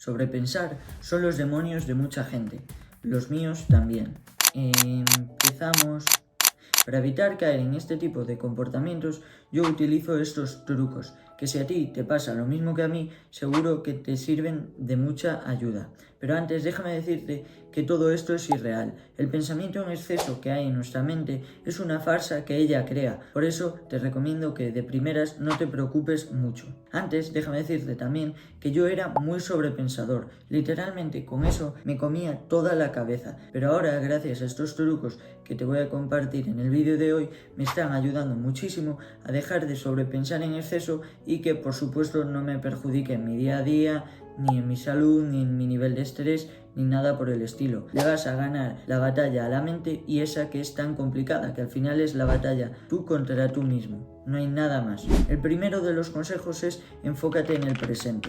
Sobrepensar son los demonios de mucha gente, los míos también. Empezamos. Para evitar caer en este tipo de comportamientos, yo utilizo estos trucos, que si a ti te pasa lo mismo que a mí, seguro que te sirven de mucha ayuda. Pero antes déjame decirte que todo esto es irreal. El pensamiento en exceso que hay en nuestra mente es una farsa que ella crea. Por eso te recomiendo que de primeras no te preocupes mucho. Antes déjame decirte también que yo era muy sobrepensador. Literalmente con eso me comía toda la cabeza. Pero ahora, gracias a estos trucos que te voy a compartir en el vídeo de hoy, me están ayudando muchísimo a dejar de sobrepensar en exceso y que por supuesto no me perjudique en mi día a día, ni en mi salud, ni en mi nivel de estrés, ni nada por el estilo. Le vas a ganar la batalla a la mente, y esa que es tan complicada, que al final es la batalla tú contra tú mismo. No hay nada más. El primero de los consejos es enfócate en el presente.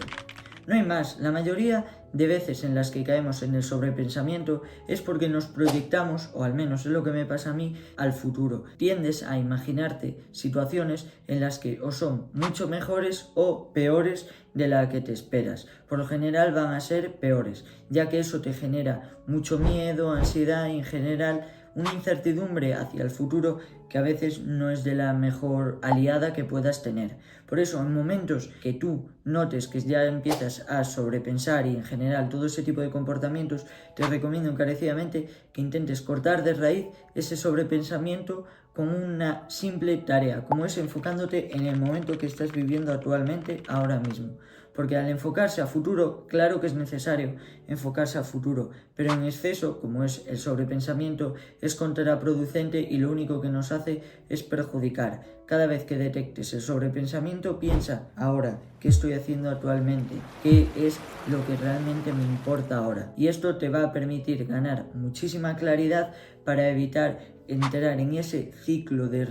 No hay más. La mayoría de veces en las que caemos en el sobrepensamiento es porque nos proyectamos, o al menos es lo que me pasa a mí, al futuro. Tiendes a imaginarte situaciones en las que o son mucho mejores o peores de la que te esperas. Por lo general van a ser peores, ya que eso te genera mucho miedo, ansiedad y en general una incertidumbre hacia el futuro que a veces no es de la mejor aliada que puedas tener. Por eso, en momentos que tú notes que ya empiezas a sobrepensar y en general todo ese tipo de comportamientos, te recomiendo encarecidamente que intentes cortar de raíz ese sobrepensamiento con una simple tarea, como es enfocándote en el momento que estás viviendo actualmente, ahora mismo. Porque al enfocarse a futuro, claro que es necesario enfocarse a futuro, pero en exceso, como es el sobrepensamiento, es contraproducente y lo único que nos hace es perjudicar. Cada vez que detectes el sobrepensamiento, piensa ahora, ¿qué estoy haciendo actualmente? ¿Qué es lo que realmente me importa ahora? Y esto te va a permitir ganar muchísima claridad para evitar entrar en ese ciclo de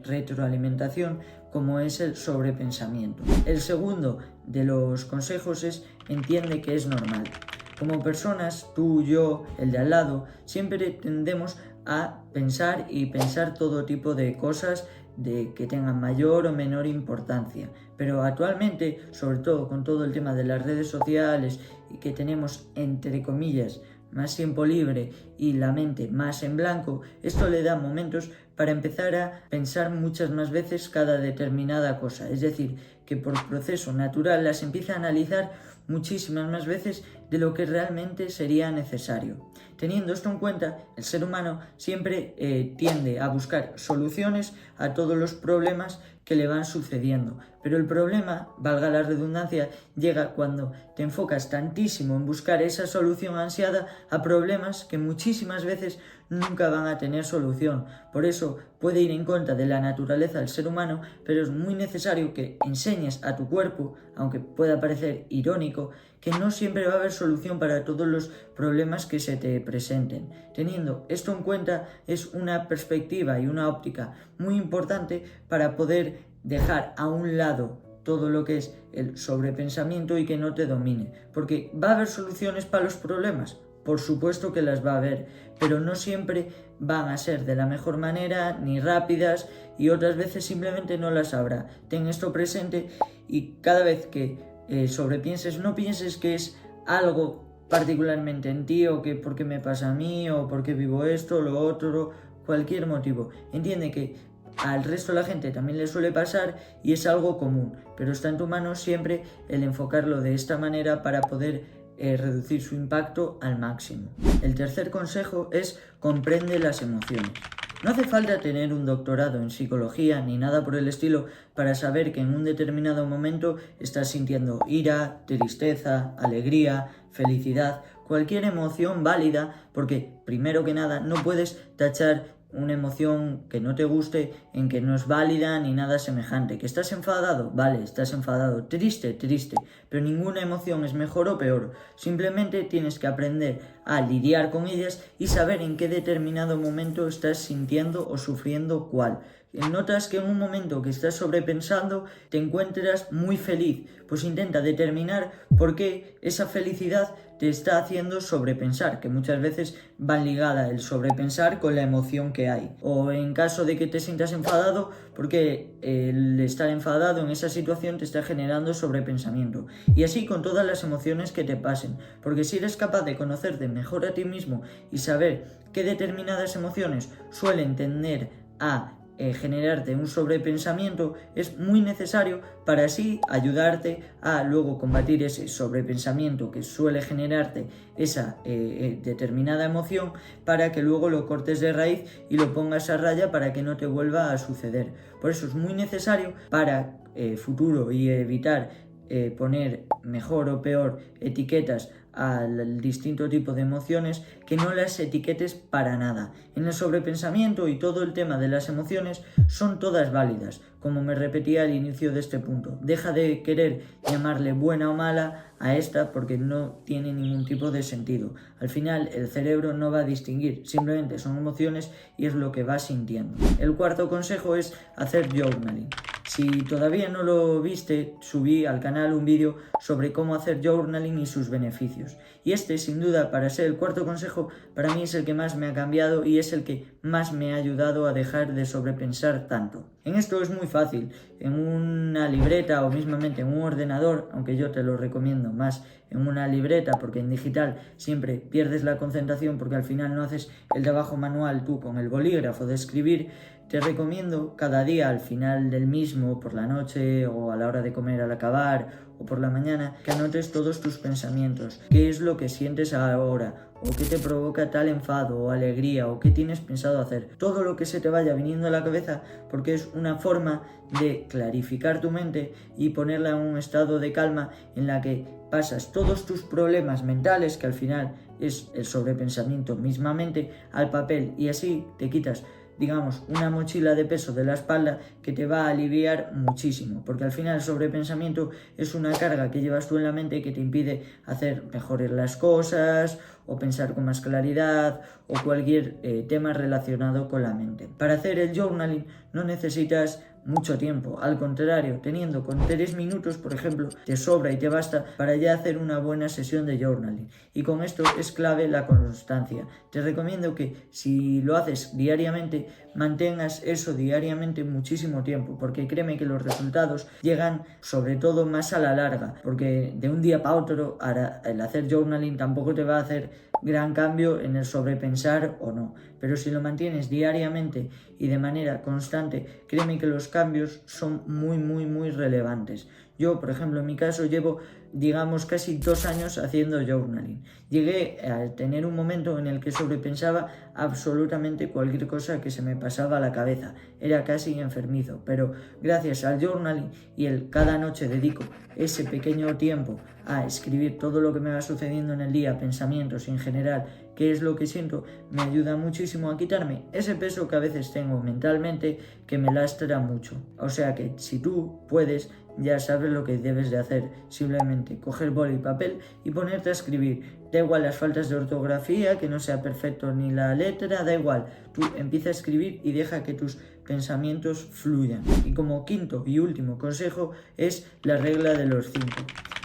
retroalimentación como es el sobrepensamiento. El segundo de los consejos es entiende que es normal. Como personas, tú, yo, el de al lado, siempre tendemos a pensar todo tipo de cosas de que tengan mayor o menor importancia. Pero actualmente, sobre todo con todo el tema de las redes sociales y que tenemos, entre comillas, más tiempo libre y la mente más en blanco, esto le da momentos para empezar a pensar muchas más veces cada determinada cosa. Es decir, que por proceso natural las empieza a analizar muchísimas más veces de lo que realmente sería necesario. Teniendo esto en cuenta, el ser humano siempre tiende a buscar soluciones a todos los problemas que le van sucediendo. Pero el problema, valga la redundancia, llega cuando te enfocas tantísimo en buscar esa solución ansiada a problemas que muchísimas veces nunca van a tener solución. Por eso puede ir en contra de la naturaleza del ser humano, pero es muy necesario que enseñes a tu cuerpo, aunque pueda parecer irónico, que no siempre va a haber solución para todos los problemas que se te presenten. Teniendo esto en cuenta, es una perspectiva y una óptica muy importante para poder dejar a un lado todo lo que es el sobrepensamiento y que no te domine. Porque ¿va a haber soluciones para los problemas? Por supuesto que las va a haber, pero no siempre van a ser de la mejor manera ni rápidas, y otras veces simplemente no las habrá. Ten esto presente y cada vez que sobrepienses, no pienses que es algo particularmente en ti, o que por qué me pasa a mí, o por qué vivo esto, lo otro, cualquier motivo. Entiende que al resto de la gente también le suele pasar y es algo común, pero está en tu mano siempre el enfocarlo de esta manera para poder reducir su impacto al máximo. El tercer consejo es comprende las emociones. No hace falta tener un doctorado en psicología ni nada por el estilo para saber que en un determinado momento estás sintiendo ira, tristeza, alegría, felicidad, cualquier emoción válida, porque primero que nada no puedes tachar una emoción que no te guste en que no es válida ni nada semejante. ¿Que estás enfadado? Vale, estás enfadado. Triste, pero ninguna emoción es mejor o peor. Simplemente tienes que aprender a lidiar con ellas y saber en qué determinado momento estás sintiendo o sufriendo cuál. notas que en un momento que estás sobrepensando te encuentras muy feliz, pues intenta determinar por qué esa felicidad te está haciendo sobrepensar, que muchas veces va ligada el sobrepensar con la emoción que hay. O en caso de que te sientas enfadado, porque el estar enfadado en esa situación te está generando sobrepensamiento. Y así con todas las emociones que te pasen, porque si eres capaz de conocerte mejor a ti mismo y saber qué determinadas emociones suelen tender a generarte un sobrepensamiento, es muy necesario para así ayudarte a luego combatir ese sobrepensamiento que suele generarte esa determinada emoción, para que luego lo cortes de raíz y lo pongas a raya para que no te vuelva a suceder. Por eso es muy necesario para futuro y evitar poner mejor o peor etiquetas al distinto tipo de emociones, que no las etiquetes para nada. En el sobrepensamiento y todo el tema de las emociones son todas válidas, como me repetía al inicio de este punto. Deja de querer llamarle buena o mala a esta, porque no tiene ningún tipo de sentido. Al final el cerebro no va a distinguir, simplemente son emociones y es lo que va sintiendo. El cuarto consejo es hacer journaling. Si todavía no lo viste, subí al canal un vídeo sobre cómo hacer journaling y sus beneficios. Y este, sin duda, para ser el cuarto consejo, para mí es el que más me ha cambiado y es el que más me ha ayudado a dejar de sobrepensar tanto. En esto es muy fácil, en una libreta o mismamente en un ordenador, aunque yo te lo recomiendo más en una libreta, porque en digital siempre pierdes la concentración, porque al final no haces el trabajo manual tú con el bolígrafo de escribir. Te recomiendo cada día al final del mismo, por la noche o a la hora de comer al acabar o por la mañana, que anotes todos tus pensamientos, qué es lo que sientes ahora, o qué te provoca tal enfado o alegría, o qué tienes pensado hacer. Todo lo que se te vaya viniendo a la cabeza, porque es una forma de clarificar tu mente y ponerla en un estado de calma en la que pasas todos tus problemas mentales, que al final es el sobrepensamiento mismamente, al papel, y así te quitas, digamos, una mochila de peso de la espalda que te va a aliviar muchísimo, porque al final el sobrepensamiento es una carga que llevas tú en la mente que te impide hacer mejores las cosas o pensar con más claridad o cualquier tema relacionado con la mente. Para hacer el journaling no necesitas mucho tiempo, al contrario, teniendo con 3 minutos, por ejemplo, te sobra y te basta para ya hacer una buena sesión de journaling. Y con esto es clave la constancia. Te recomiendo que si lo haces diariamente, mantengas eso diariamente muchísimo tiempo, porque créeme que los resultados llegan sobre todo más a la larga, porque de un día para otro el hacer journaling tampoco te va a hacer gran cambio en el sobrepensar o no, pero si lo mantienes diariamente y de manera constante, créeme que los cambios son muy relevantes. Yo, por ejemplo, en mi caso llevo, digamos, casi 2 años haciendo journaling. Llegué a tener un momento en el que sobrepensaba absolutamente cualquier cosa que se me pasaba a la cabeza. Era casi enfermizo, pero gracias al journaling y cada noche dedico ese pequeño tiempo a escribir todo lo que me va sucediendo en el día, pensamientos en general, qué es lo que siento, me ayuda muchísimo a quitarme ese peso que a veces tengo mentalmente que me lastra mucho. O sea que si tú puedes, ya sabes lo que debes de hacer, simplemente coger boli y papel y ponerte a escribir. Da igual las faltas de ortografía, que no sea perfecto ni la letra, da igual, tú empieza a escribir y deja que tus pensamientos fluyan. Y como quinto y último consejo es la regla de los 5.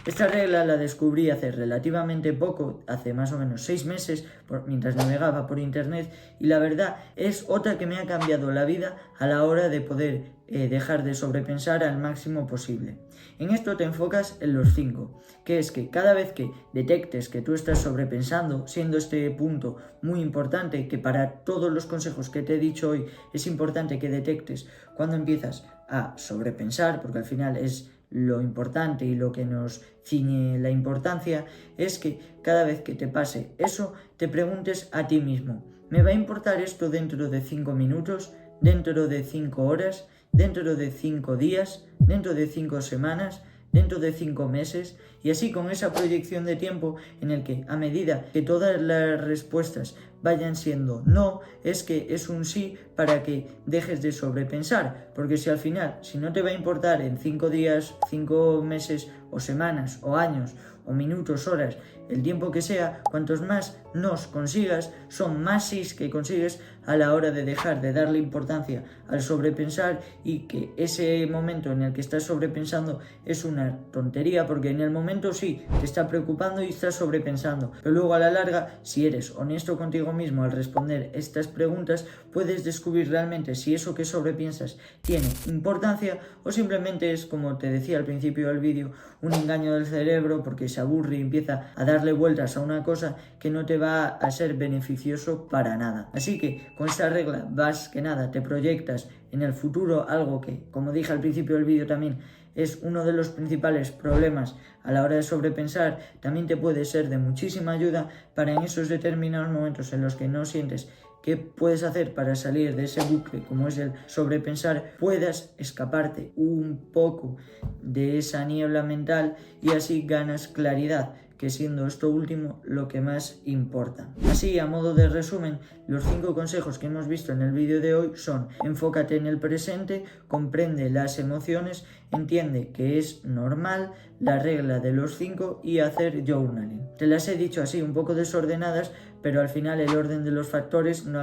Esta regla la descubrí hace relativamente poco, hace más o menos 6 meses, mientras navegaba por internet, y la verdad es otra que me ha cambiado la vida a la hora de poder dejar de sobrepensar al máximo posible. En esto te enfocas en los 5, que es que cada vez que detectes que tú estás sobrepensando, siendo este punto muy importante, que para todos los consejos que te he dicho hoy es importante que detectes cuando empiezas a sobrepensar, porque al final es lo importante y lo que nos ciñe la importancia, es que cada vez que te pase eso, te preguntes a ti mismo: ¿me va a importar esto dentro de 5 minutos? ¿Dentro de 5 horas? ¿Dentro de 5 días? ¿Dentro de 5 semanas? ¿Dentro de 5 meses? Y así, con esa proyección de tiempo en el que, a medida que todas las respuestas vayan siendo no, es que es un sí para que dejes de sobrepensar. Porque si al final, si no te va a importar en 5 días, 5 meses o semanas o años o minutos, horas, el tiempo que sea, cuantos más nos consigas, son más sís que consigues a la hora de dejar de darle importancia al sobrepensar y que ese momento en el que estás sobrepensando es una tontería, porque en el momento sí, te está preocupando y estás sobrepensando, pero luego a la larga, si eres honesto contigo mismo al responder estas preguntas, puedes descubrir realmente si eso que sobrepiensas tiene importancia o simplemente es, como te decía al principio del vídeo, un engaño del cerebro porque se aburre y empieza a darle vueltas a una cosa que no te va a ser beneficioso para nada. Así que con esta regla, más que nada, te proyectas en el futuro, algo que, como dije al principio del vídeo también, es uno de los principales problemas a la hora de sobrepensar. También te puede ser de muchísima ayuda para en esos determinados momentos en los que no sientes qué puedes hacer para salir de ese bucle como es el sobrepensar, puedas escaparte un poco de esa niebla mental y así ganas claridad, que siendo esto último lo que más importa. Así, a modo de resumen, los 5 consejos que hemos visto en el vídeo de hoy son: enfócate en el presente, comprende las emociones, entiende que es normal, la regla de los 5 y hacer journaling. Te las he dicho así un poco desordenadas, pero al final el orden de los factores no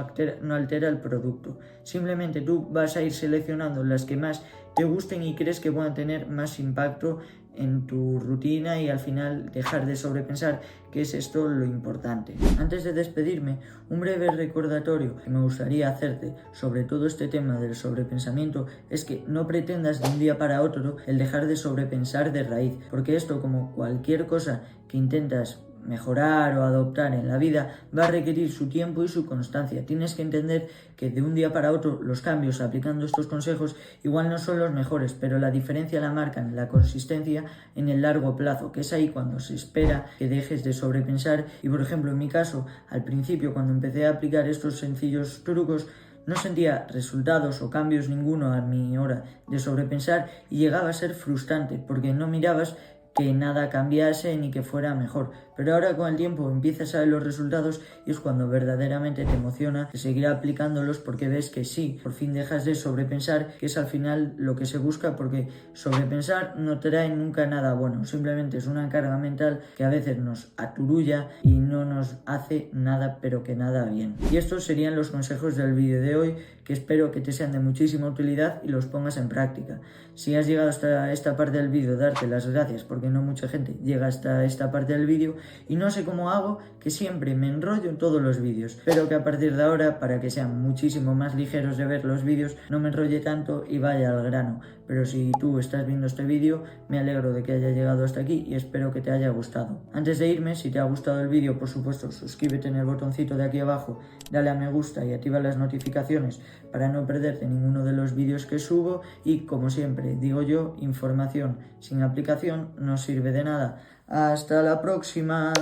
altera el producto. Simplemente tú vas a ir seleccionando las que más te gusten y crees que puedan tener más impacto en tu rutina y al final dejar de sobrepensar, que es esto lo importante. Antes de despedirme, un breve recordatorio que me gustaría hacerte sobre todo este tema del sobrepensamiento es que no pretendas de un día para otro el dejar de sobrepensar de raíz, porque esto, como cualquier cosa que intentas mejorar o adoptar en la vida, va a requerir su tiempo y su constancia. Tienes que entender que de un día para otro los cambios aplicando estos consejos igual no son los mejores, pero la diferencia la marcan la consistencia en el largo plazo, que es ahí cuando se espera que dejes de sobrepensar. Y por ejemplo, en mi caso, al principio, cuando empecé a aplicar estos sencillos trucos, no sentía resultados o cambios ninguno a mi hora de sobrepensar y llegaba a ser frustrante porque no mirabas que nada cambiase ni que fuera mejor. Pero ahora con el tiempo empiezas a ver los resultados y es cuando verdaderamente te emociona seguir aplicándolos, porque ves que sí, por fin dejas de sobrepensar, que es al final lo que se busca, porque sobrepensar no trae nunca nada bueno, simplemente es una carga mental que a veces nos aturulla y no nos hace nada, pero que nada bien. Y estos serían los consejos del vídeo de hoy, que espero que te sean de muchísima utilidad y los pongas en práctica. Si has llegado hasta esta parte del vídeo, darte las gracias, porque no mucha gente llega hasta esta parte del vídeo y no sé cómo hago, que siempre me enrollo en todos los vídeos. Espero que a partir de ahora, para que sean muchísimo más ligeros de ver los vídeos, no me enrolle tanto y vaya al grano. Pero si tú estás viendo este vídeo, me alegro de que haya llegado hasta aquí y espero que te haya gustado. Antes de irme, si te ha gustado el vídeo, por supuesto, suscríbete en el botoncito de aquí abajo, dale a me gusta y activa las notificaciones para no perderte ninguno de los vídeos que subo. Y como siempre digo yo, información sin aplicación no sirve de nada. ¡Hasta la próxima!